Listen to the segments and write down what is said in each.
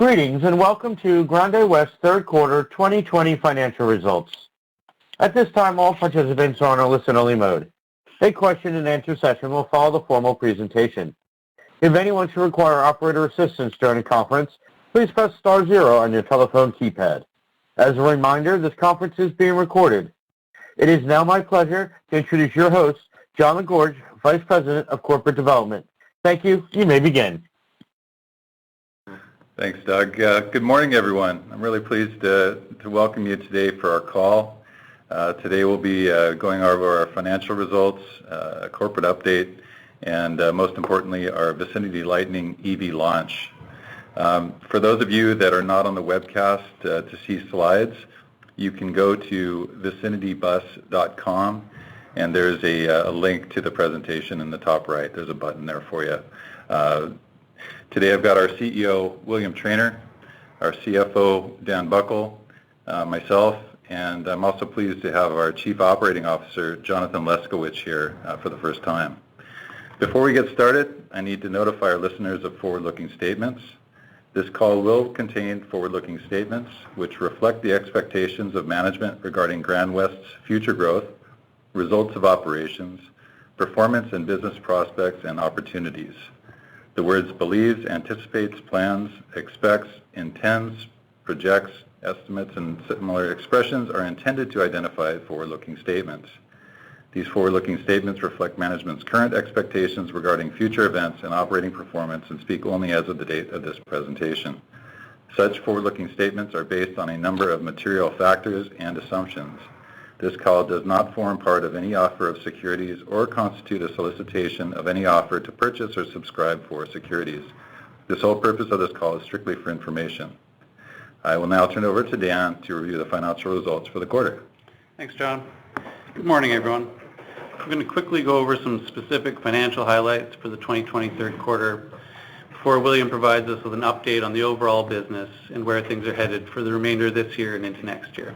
Greetings and welcome to Grande West third quarter 2020 financial results. At this time, all participants are on a listen-only mode. A question and answer session will follow the formal presentation. If anyone should require operator assistance during the conference, please press star zero on your telephone keypad. As a reminder, this conference is being recorded. It is now my pleasure to introduce your host, John LaGorge, Vice President of Corporate Development. Thank you. You may begin. Thanks, Doug. Good morning, everyone. I'm really pleased to welcome you today for our call. Today we'll be going over our financial results, a corporate update, and most importantly, our Vicinity Lightning EV launch. For those of you that are not on the webcast to see slides, you can go to vicinitybus.com, and there's a link to the presentation in the top right. There's a button there for you. Today I've got our CEO, William Trainer, our CFO, Dan Buckle, myself, and I'm also pleased to have our Chief Operating Officer, Jonathan Leskowich, here for the first time. Before we get started, I need to notify our listeners of forward-looking statements. This call will contain forward-looking statements which reflect the expectations of management regarding Grande West's future growth, results of operations, performance and business prospects and opportunities. The words believes, anticipates, plans, expects, intends, projects, estimates, and similar expressions are intended to identify forward-looking statements. These forward-looking statements reflect management's current expectations regarding future events and operating performance and speak only as of the date of this presentation. Such forward-looking statements are based on a number of material factors and assumptions. This call does not form part of any offer of securities or constitute a solicitation of any offer to purchase or subscribe for securities. The sole purpose of this call is strictly for information. I will now turn it over to Dan to review the financial results for the quarter. Thanks, John. Good morning, everyone. I'm going to quickly go over some specific financial highlights for the 2020 third quarter before William provides us with an update on the overall business and where things are headed for the remainder of this year and into next year.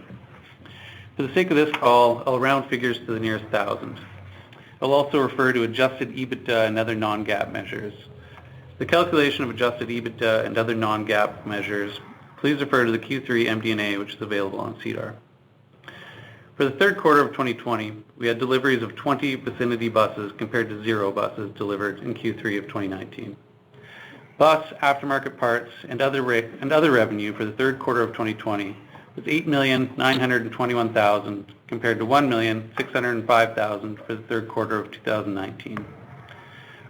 For the sake of this call, I'll round figures to the nearest thousand. I'll also refer to adjusted Ebitda and other non-GAAP measures. The calculation of adjusted Ebitda and other non-GAAP measures, please refer to the Q3 MD&A, which is available on SEDAR. For the third quarter of 2020, we had deliveries of 20 Vicinity buses compared to 0 buses delivered in Q3 of 2019. Bus, aftermarket parts, and other revenue for the third quarter of 2020 was $8,921,000 compared to $1,605,000 for the third quarter of 2019.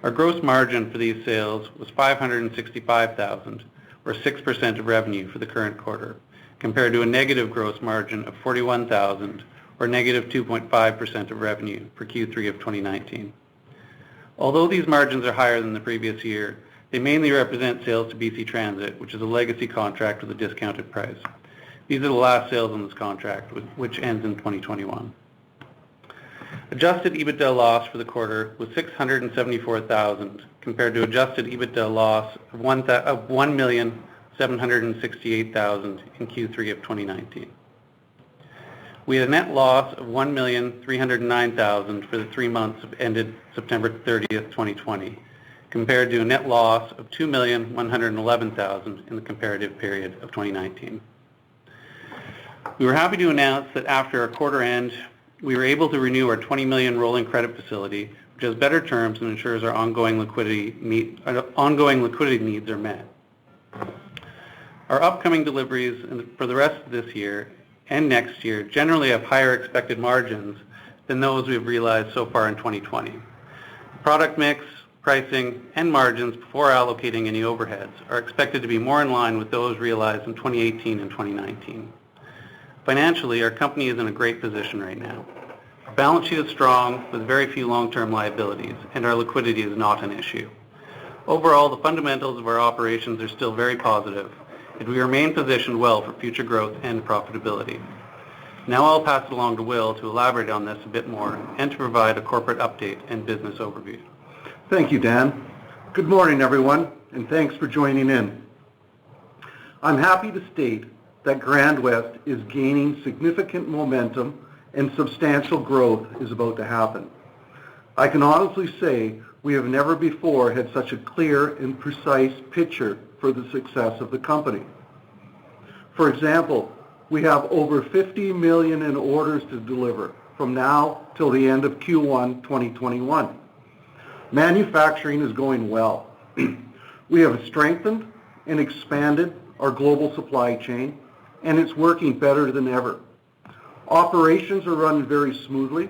Our gross margin for these sales was $565,000, or 6% of revenue for the current quarter, compared to a negative gross margin of $41,000, or negative 2.5% of revenue for Q3 of 2019. Although these margins are higher than the previous year, they mainly represent sales to BC Transit, which is a legacy contract with a discounted price. These are the last sales on this contract, which ends in 2021. Adjusted Ebitda loss for the quarter was $674,000 compared to adjusted Ebitda loss of $1,768,000 in Q3 of 2019. We had a net loss of $1,309,000 for the 3 months ended September 30th, 2020, compared to a net loss of $2,111,000 in the comparative period of 2019. We were happy to announce that after our quarter end, we were able to renew our $20 million rolling credit facility, which has better terms and ensures our ongoing liquidity needs are met. Our upcoming deliveries for the rest of this year and next year generally have higher expected margins than those we have realized so far in 2020. Product mix, pricing, and margins before allocating any overheads are expected to be more in line with those realized in 2018 and 2019. Financially, our company is in a great position right now. Our balance sheet is strong with very few long-term liabilities, and our liquidity is not an issue. Overall, the fundamentals of our operations are still very positive, and we remain positioned well for future growth and profitability. Now I'll pass it along to Will to elaborate on this a bit more and to provide a corporate update and business overview. Thank you, Dan. Good morning, everyone, and thanks for joining in. I'm happy to state that Grande West is gaining significant momentum and substantial growth is about to happen. I can honestly say we have never before had such a clear and precise picture for the success of the company. For example, we have over $50 million in orders to deliver from now till the end of Q1 2021. Manufacturing is going well. We have strengthened and expanded our global supply chain, and it's working better than ever. Operations are running very smoothly.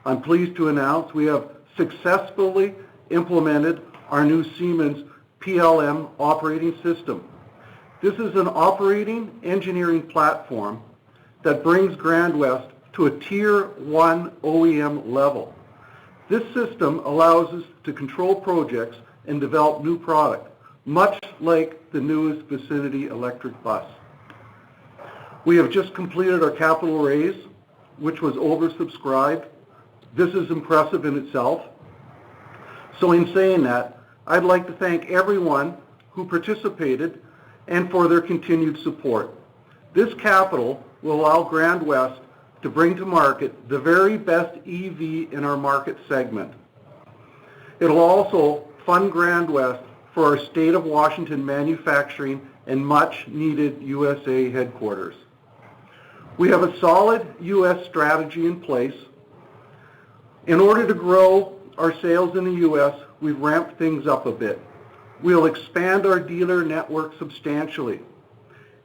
I'm pleased to announce we have successfully implemented our new Siemens PLM operating system. This is an operating engineering platform that brings Grande West to a Tier 1 OEM level. This system allows us to control projects and develop new product, much like the newest Vicinity electric bus. We have just completed our capital raise, which was oversubscribed. This is impressive in itself. So in saying that, I'd like to thank everyone who participated and for their continued support. This capital will allow Grande West to bring to market the very best EV in our market segment. It'll also fund Grande West for our state of Washington manufacturing and much needed USA headquarters. We have a solid U.S. strategy in place. In order to grow our sales in the U.S., we've ramped things up a bit. We'll expand our dealer network substantially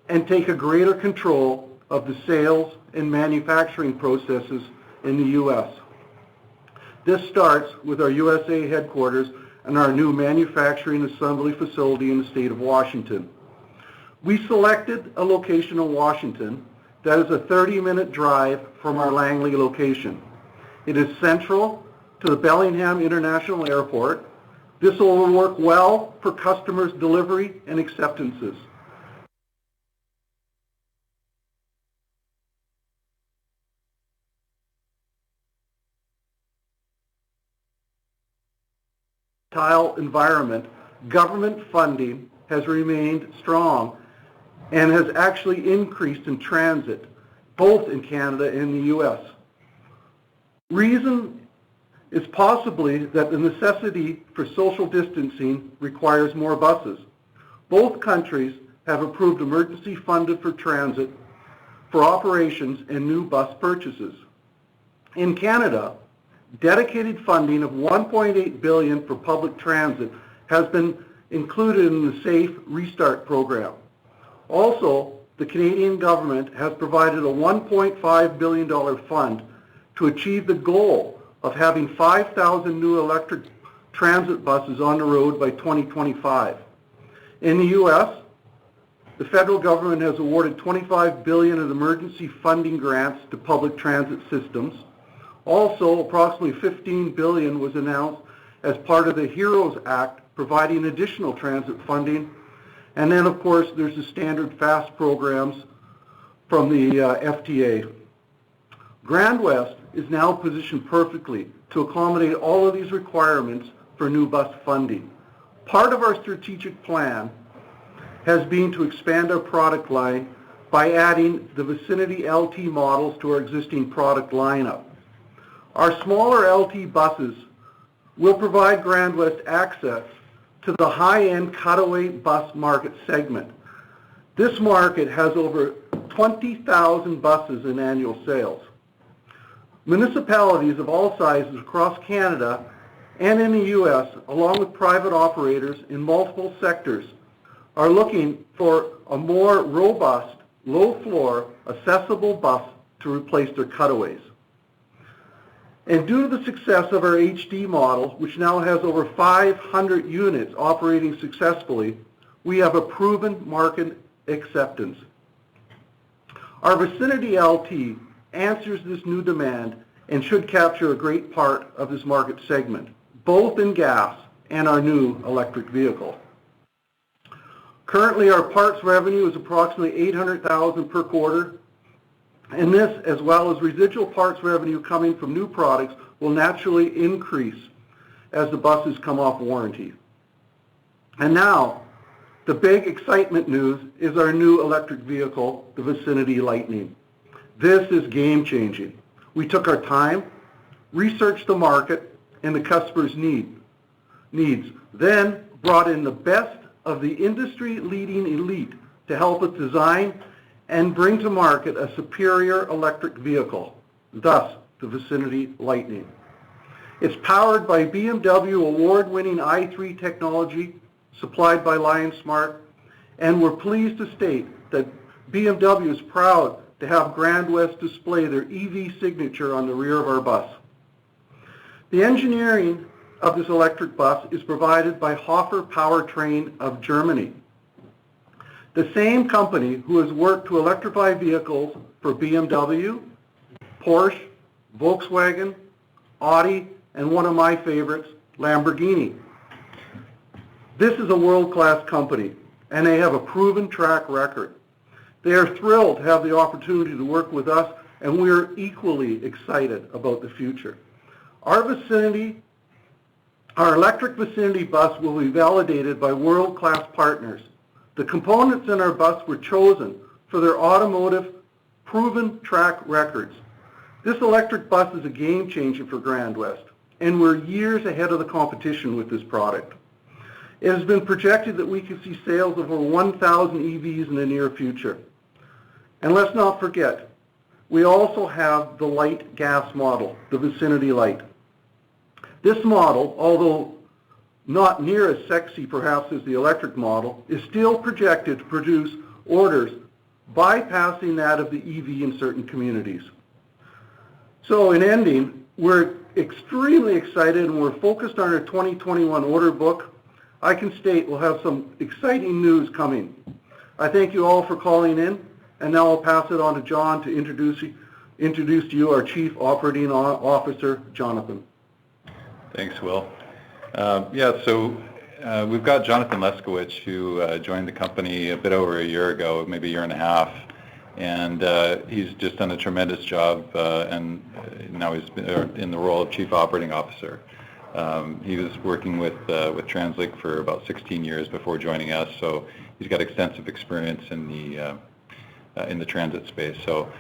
and take a greater control of the sales and manufacturing processes in the U.S. This starts with our USA headquarters and our new manufacturing assembly facility in the state of Washington. We selected a location in Washington that is a 30-minute drive from our Langley location. It is central to the Bellingham International Airport. This will work well for customers' delivery and acceptances. Environment, government funding has remained strong and has actually increased in transit, both in Canada and the U.S. Reason is possibly that the necessity for social distancing requires more buses. Both countries have approved emergency funded for transit for operations and new bus purchases. In Canada, dedicated funding of $1.8 billion for public transit has been included in the Safe Restart program. Also, the Canadian government has provided a $1.5 billion fund to achieve the goal of having 5,000 new electric transit buses on the road by 2025. In the U.S., the federal government has awarded $25 billion in emergency funding grants to public transit systems. Also, approximately $15 billion was announced as part of the HEROES Act, providing additional transit funding. And then, of course, there's the standard FAST programs from the FTA. Grande West is now positioned perfectly to accommodate all of these requirements for new bus funding. Part of our strategic plan has been to expand our product line by adding the Vicinity LT models to our existing product lineup. Our smaller LT buses will provide Grande West access to the high-end cutaway bus market segment. This market has over 20,000 buses in annual sales. Municipalities of all sizes across Canada and in the U.S., along with private operators in multiple sectors, are looking for a more robust, low-floor, accessible bus to replace their cutaways. And due to the success of our HD model, which now has over 500 units operating successfully, we have a proven market acceptance. Our Vicinity LT answers this new demand and should capture a great part of this market segment, both in gas and our new electric vehicle. Currently, our parts revenue is approximately $800,000 per quarter, and this, as well as residual parts revenue coming from new products, will naturally increase as the buses come off warranty. And now, the big excitement news is our new electric vehicle, the Vicinity Lightning. This is game-changing. We took our time, researched the market and the customer's needs, then brought in the best of the industry-leading elite to help us design and bring to market a superior electric vehicle, thus the Vicinity Lightning. It's powered by BMW award-winning i3 technology supplied by LionSmart, and we're pleased to state that BMW is proud to have Grande West display their EV signature on the rear of our bus. The engineering of this electric bus is provided by Hoffer Power of Germany, the same company who has worked to electrify vehicles for BMW, Porsche, Volkswagen, Audi, and one of my favorites, Lamborghini. This is a world-class company, and they have a proven track record. They are thrilled to have the opportunity to work with us, and we are equally excited about the future. Our electric Vicinity bus will be validated by world-class partners. The components in our bus were chosen for their automotive proven track records. This electric bus is a game changer for Grande West, and we're years ahead of the competition with this product. It has been projected that we could see sales of over 1,000 EVs in the near future. And let's not forget, we also have the light gas model, the Vicinity Light. This model, although not near as sexy perhaps as the electric model, is still projected to produce orders bypassing that of the EV in certain communities. So in ending, we're extremely excited and we're focused on our 2021 order book. I can state we'll have some exciting news coming. I thank you all for calling in, and now I'll pass it on to John to introduce to you our Chief Operating Officer, Jonathan. Thanks, Will. We've got Jonathan Leskowich, who joined the company a bit over a year ago, maybe a year and a half, and he's just done a tremendous job, and now he's in the role of Chief Operating Officer. He was working with TransLink for about 16 years before joining us, so he's got extensive experience in the transit space. So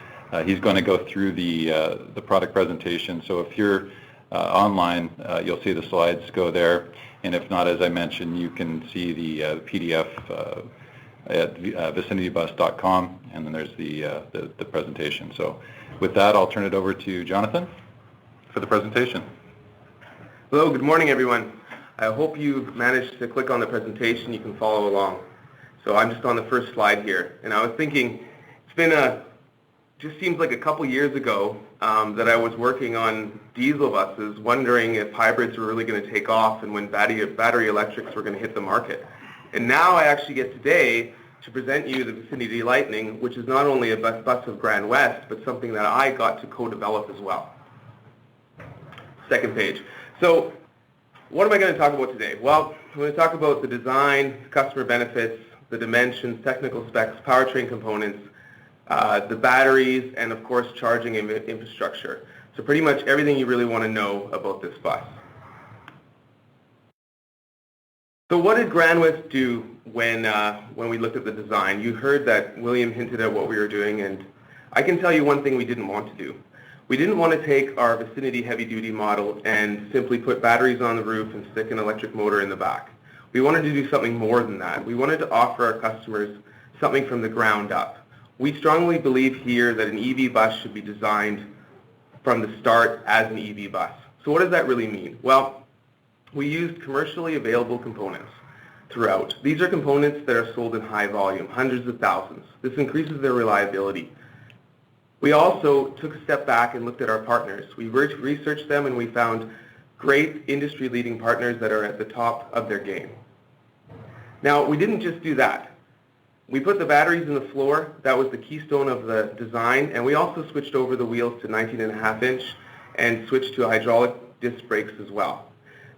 he's going to go through the product presentation. So if you're online, you'll see the slides go there, and if not, as I mentioned, you can see the PDF at vicinitybus.com, and then there's the presentation. So with that, I'll turn it over to Jonathan for the presentation. Hello, good morning everyone. I hope you've managed to click on the presentation. You can follow along. So I'm just on the first slide here, and I was thinking it's been just seems like a couple years ago that I was working on diesel buses, wondering if hybrids were really going to take off and when battery electrics were going to hit the market. And now I actually get today to present you the Vicinity Lightning, which is not only a bus of Grande West, but something that I got to co-develop as well. Second page. So what am I going to talk about today? Well, I'm going to talk about the design, customer benefits, the dimensions, technical specs, powertrain components, the batteries, and of course charging infrastructure. So pretty much everything you really want to know about this bus. So what did Grande West do when we looked at the design? You heard that William hinted at what we were doing, and I can tell you one thing we didn't want to do. We didn't want to take our Vicinity heavy-duty model and simply put batteries on the roof and stick an electric motor in the back. We wanted to do something more than that. We wanted to offer our customers something from the ground up. We strongly believe here that an EV bus should be designed from the start as an EV bus. So what does that really mean? Well, we used commercially available components throughout. These are components that are sold in high volume, hundreds of thousands. This increases their reliability. We also took a step back and looked at our partners. We researched them and we found great industry-leading partners that are at the top of their game. Now, we didn't just do that. We put the batteries in the floor. That was the keystone of the design, and we also switched over the wheels to 19.5 inch and switched to hydraulic disc brakes as well.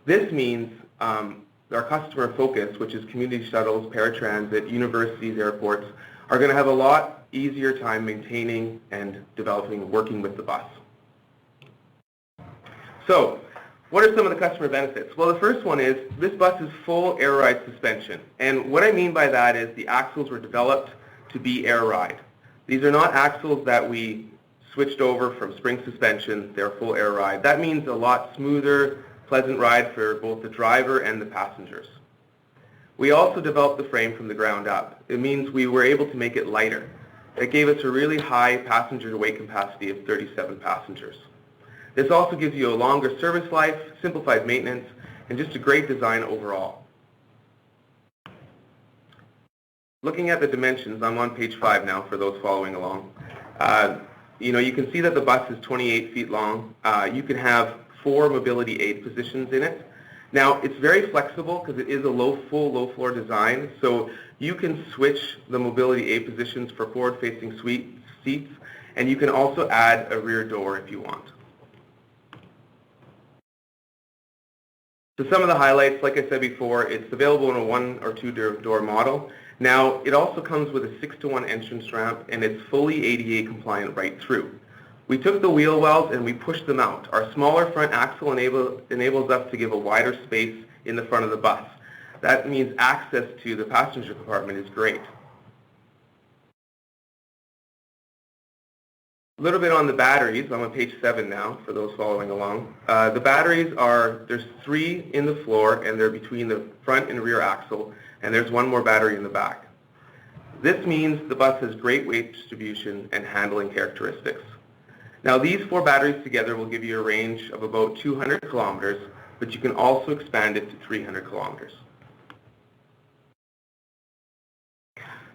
This means our customer focus, which is community shuttles, paratransit, universities, airports, are going to have a lot easier time maintaining and developing and working with the bus. So, what are some of the customer benefits? Well, the first one is this bus is full air ride suspension. And what I mean by that is the axles were developed to be air ride. These are not axles that we switched over from spring suspension. They're full air ride. That means a lot smoother, pleasant ride for both the driver and the passengers. We also developed the frame from the ground up. It means we were able to make it lighter. It gave us a really high passenger weight capacity of 37 passengers. This also gives you a longer service life, simplified maintenance, and just a great design overall. Looking at the dimensions, I'm on page 5 now for those following along. You can see that the bus is 28 feet long. You can have 4 mobility aid positions in it. Now, it's very flexible because it is a full low floor design, so you can switch the mobility aid positions for forward-facing seats, and you can also add a rear door if you want. So some of the highlights, like I said before, it's available in a 1 or 2 door model. Now, it also comes with a 6-to-1 entrance ramp, and it's fully ADA compliant right through. We took the wheel wells and we pushed them out. Our smaller front axle enables us to give a wider space in the front of the bus. That means access to the passenger compartment is great. A little bit on the batteries. I'm on page 7 now for those following along. The batteries there's 3 in the floor, and they're between the front and rear axle, and there's 1 more battery in the back. This means the bus has great weight distribution and handling characteristics. Now, these 4 batteries together will give you a range of about 200 kilometers, but you can also expand it to 300 kilometers.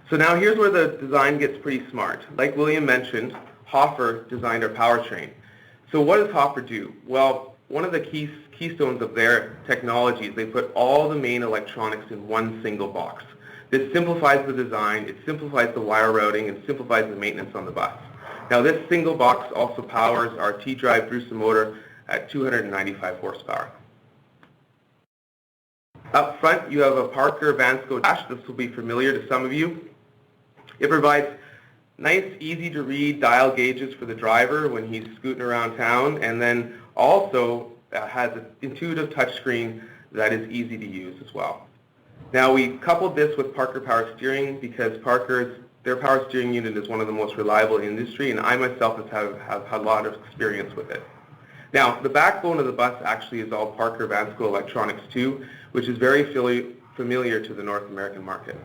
So now here's where the design gets pretty smart. Like William mentioned, Hoffer designed our powertrain. So what does Hoffer do? Well, one of the keystones of their technology is they put all the main electronics in one single box. This simplifies the design, it simplifies the wire routing, and simplifies the maintenance on the bus. Now, this single box also powers our T-drive Bruce motor at 295 horsepower. Up front, you have a Parker Vansco dash. This will be familiar to some of you. It provides nice, easy-to-read dial gauges for the driver when he's scooting around town, and then also has an intuitive touchscreen that is easy to use as well. Now, we coupled this with Parker Power Steering because their power steering unit is one of the most reliable in the industry, and I myself have had a lot of experience with it. Now, the backbone of the bus actually is all Parker Vansco electronics too, which is very familiar to the North American market.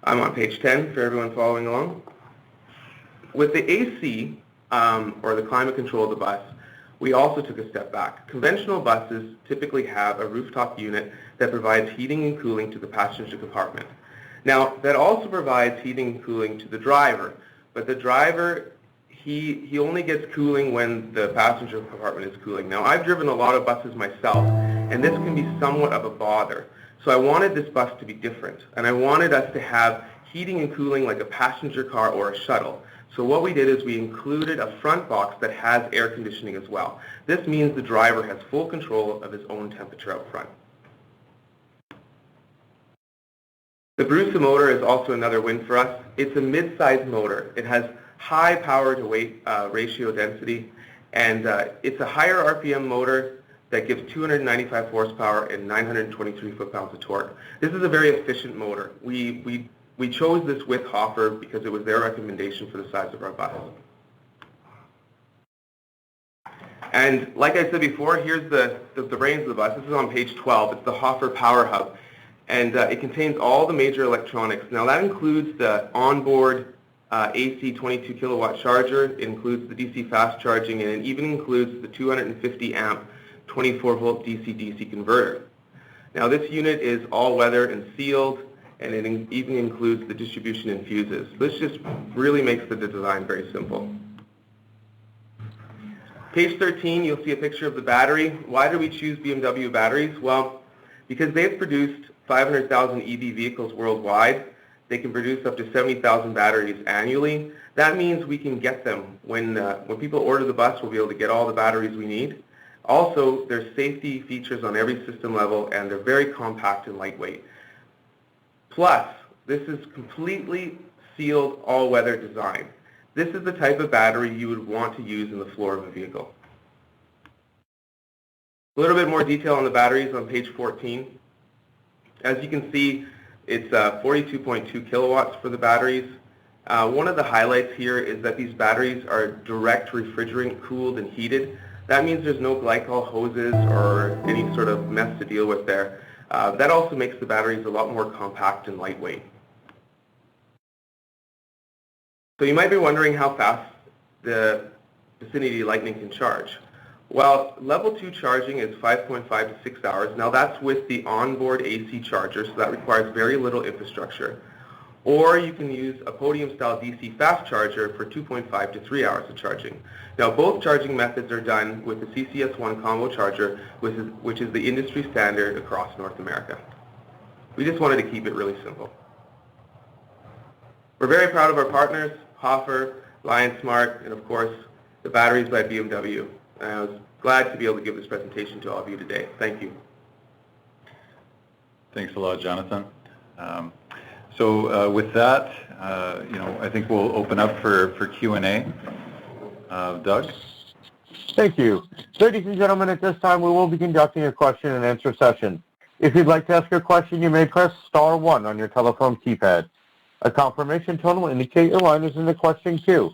I'm on page 10 for everyone following along. With the AC, or the climate control of the bus, we also took a step back. Conventional buses typically have a rooftop unit that provides heating and cooling to the passenger compartment. Now, that also provides heating and cooling to the driver, but the driver, he only gets cooling when the passenger compartment is cooling. Now, I've driven a lot of buses myself, and this can be somewhat of a bother. So I wanted this bus to be different, and I wanted us to have heating and cooling like a passenger car or a shuttle. So what we did is we included a front box that has air conditioning as well. This means the driver has full control of his own temperature out front. The Bruce motor is also another win for us. It's a mid-size motor. It has high power to weight ratio density, and it's a higher RPM motor that gives 295 horsepower and 923 foot-pounds of torque. This is a very efficient motor. We chose this with Hoffer because it was their recommendation for the size of our bus. And like I said before, here's the brains of the bus. This is on page 12. It's the Hoffer Power Hub. And it contains all the major electronics. Now that includes the onboard AC 22 kilowatt charger, it includes the DC fast charging, and it even includes the 250 amp 24 volt DC-DC converter. Now this unit is all weather and sealed, and it even includes the distribution and fuses. This just really makes the design very simple. Page 13, you'll see a picture of the battery. Why did we choose BMW batteries? Well, because they've produced 500,000 EV vehicles worldwide. They can produce up to 70,000 batteries annually. That means we can get them. When people order the bus, we'll be able to get all the batteries we need. Also, there's safety features on every system level, and they're very compact and lightweight. Plus, this is completely sealed all-weather design. This is the type of battery you would want to use in the floor of a vehicle. A little bit more detail on the batteries on page 14. As you can see, it's 42.2 kilowatts for the batteries. One of the highlights here is that these batteries are direct refrigerant cooled and heated. That means there's no glycol hoses or any sort of mess to deal with there. That also makes the batteries a lot more compact and lightweight. So you might be wondering how fast the Vicinity Lightning can charge. Well, level 2 charging is 5.5 to 6 hours. Now that's with the onboard AC charger, so that requires very little infrastructure. Or you can use a podium-style DC fast charger for 2.5 to 3 hours of charging. Now both charging methods are done with the CCS1 combo charger, which is the industry standard across North America. We just wanted to keep it really simple. We're very proud of our partners, Hoffer, Lion Smart, and of course, the batteries by BMW. And I was glad to be able to give this presentation to all of you today. Thank you. Thanks a lot, Jonathan. With that, I think we'll open up for Q&A. Doug? Thank you. Ladies and gentlemen, at this time we will be conducting a question and answer session. If you'd like to ask a question, you may press star 1 on your telephone keypad. A confirmation tone will indicate your line is in the question queue.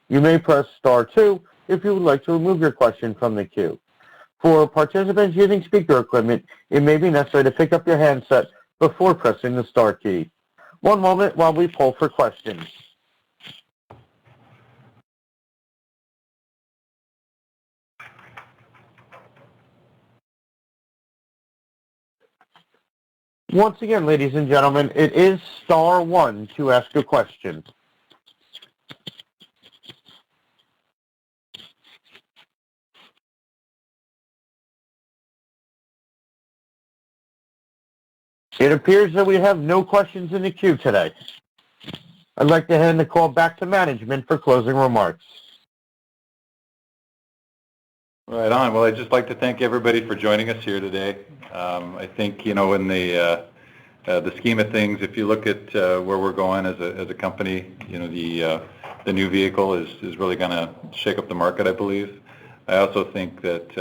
You may press star 2 if you would like to remove your question from the queue. For participants using speaker equipment, it may be necessary to pick up your handset before pressing the star key. One moment while we poll for questions. Once again, ladies and gentlemen, it is star 1 to ask a question. It appears that we have no questions in the queue today. I'd like to hand the call back to management for closing remarks. Right on. Well, I'd just like to thank everybody for joining us here today. I think, in the scheme of things, if you look at where we're going as a company, the new vehicle is really going to shake up the market, I believe. I also think that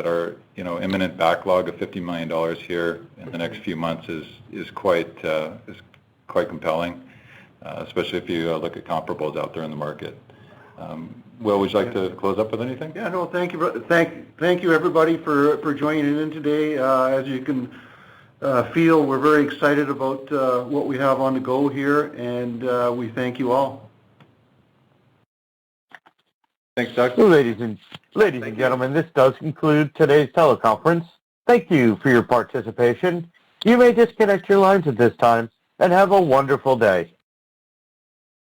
our imminent backlog of $50 million here in the next few months is quite compelling, especially if you look at comparables out there in the market. Will, would you like to close up with anything? Yeah, no, thank you. Thank you everybody for joining in today. As you can feel, we're very excited about what we have on the go here, and we thank you all. Thanks, Doug. Ladies and gentlemen, this does conclude today's teleconference. Thank you for your participation. You may disconnect your lines at this time, and have a wonderful day.